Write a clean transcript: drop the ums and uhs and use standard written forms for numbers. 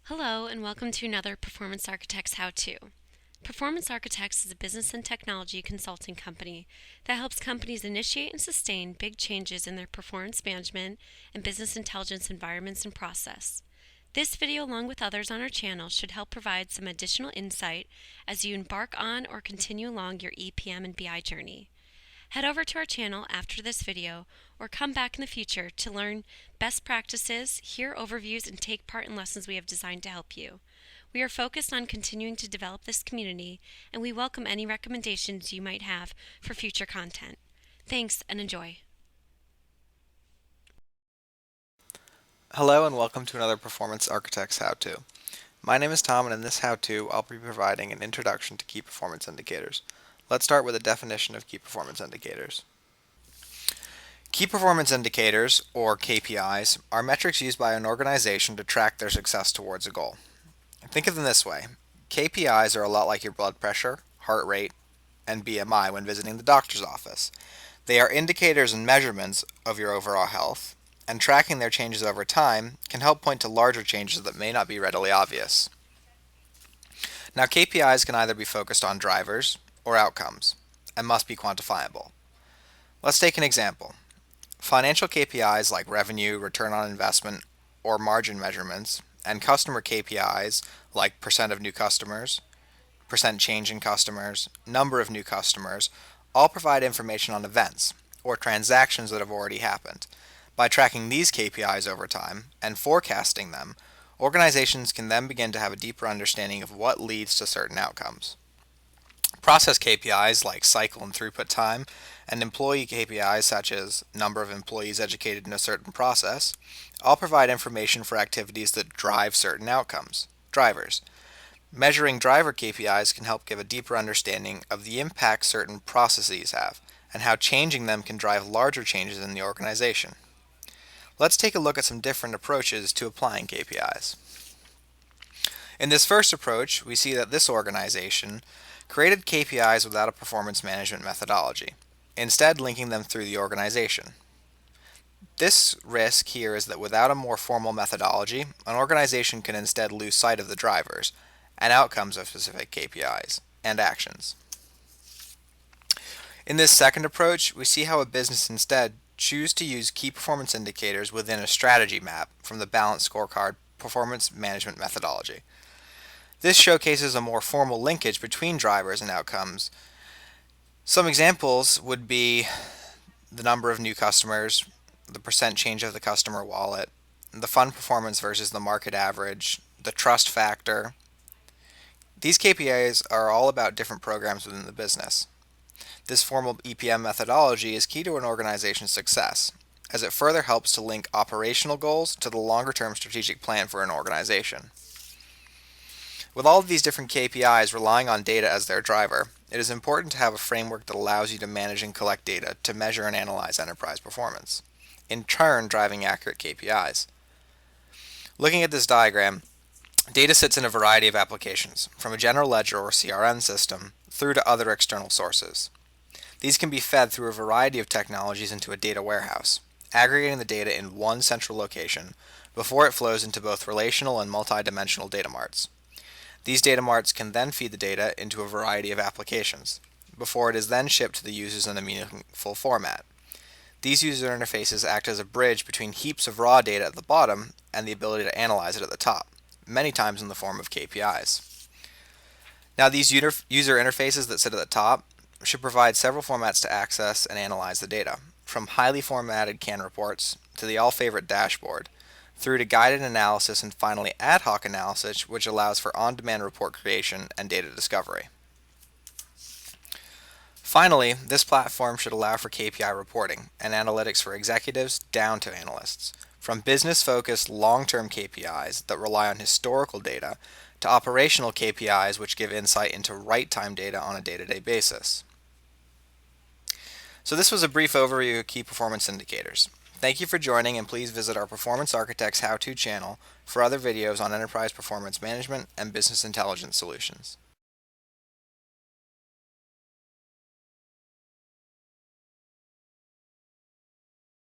Hello and welcome to another Performance Architects How-To. Performance Architects is a business and technology consulting company that helps companies initiate and sustain big changes in their performance management and business intelligence environments and process. This video, along with others on our channel, should help provide some additional insight as you embark on or continue along your EPM and BI journey. Head over to our channel after this video or come back in the future to learn best practices, hear overviews, and take part in lessons we have designed to help you. We are focused on continuing to develop this community, and we welcome any recommendations you might have for future content. Thanks and enjoy. Hello and welcome to another Performance Architects How-To. My name is Tom, and in this how-to I'll be providing an introduction to key performance indicators. Let's start with a definition of key performance indicators. Key performance indicators, or KPIs, are metrics used by an organization to track their success towards a goal. Think of them this way. KPIs are a lot like your blood pressure, heart rate, and BMI when visiting the doctor's office. They are indicators and measurements of your overall health, and tracking their changes over time can help point to larger changes that may not be readily obvious. Now, KPIs can either be focused on drivers or outcomes, and must be quantifiable. Let's take an example. Financial KPIs like revenue, return on investment, or margin measurements, and customer KPIs like percent of new customers, percent change in customers, number of new customers, all provide information on events, or transactions that have already happened. By tracking these KPIs over time and forecasting them, organizations can then begin to have a deeper understanding of what leads to certain outcomes. Process KPIs like cycle and throughput time, and employee KPIs such as number of employees educated in a certain process, all provide information for activities that drive certain outcomes, drivers. Measuring driver KPIs can help give a deeper understanding of the impact certain processes have, and how changing them can drive larger changes in the organization. Let's take a look at some different approaches to applying KPIs. In this first approach, we see that this organization created KPIs without a performance management methodology, instead linking them through the organization. This risk here is that without a more formal methodology, an organization can instead lose sight of the drivers and outcomes of specific KPIs and actions. In this second approach, we see how a business instead choose to use key performance indicators within a strategy map from the Balanced Scorecard performance management methodology. This showcases a more formal linkage between drivers and outcomes. Some examples would be the number of new customers, the percent change of the customer wallet, the fund performance versus the market average, the trust factor. These KPIs are all about different programs within the business. This formal EPM methodology is key to an organization's success, as it further helps to link operational goals to the longer-term strategic plan for an organization. With all of these different KPIs relying on data as their driver, it is important to have a framework that allows you to manage and collect data to measure and analyze enterprise performance, in turn driving accurate KPIs. Looking at this diagram, data sits in a variety of applications, from a general ledger or CRM system through to other external sources. These can be fed through a variety of technologies into a data warehouse, aggregating the data in one central location before it flows into both relational and multidimensional data marts. These data marts can then feed the data into a variety of applications, before it is then shipped to the users in a meaningful format. These user interfaces act as a bridge between heaps of raw data at the bottom and the ability to analyze it at the top, many times in the form of KPIs. Now, these user interfaces that sit at the top should provide several formats to access and analyze the data, from highly formatted CAN reports to the all-favorite dashboard, through to guided analysis and finally ad hoc analysis, which allows for on-demand report creation and data discovery. Finally, this platform should allow for KPI reporting and analytics for executives down to analysts, from business-focused long-term KPIs that rely on historical data to operational KPIs which give insight into right-time data on a day-to-day basis. So this was a brief overview of key performance indicators. Thank you for joining, and please visit our Performance Architects How-To channel for other videos on enterprise performance management and business intelligence solutions.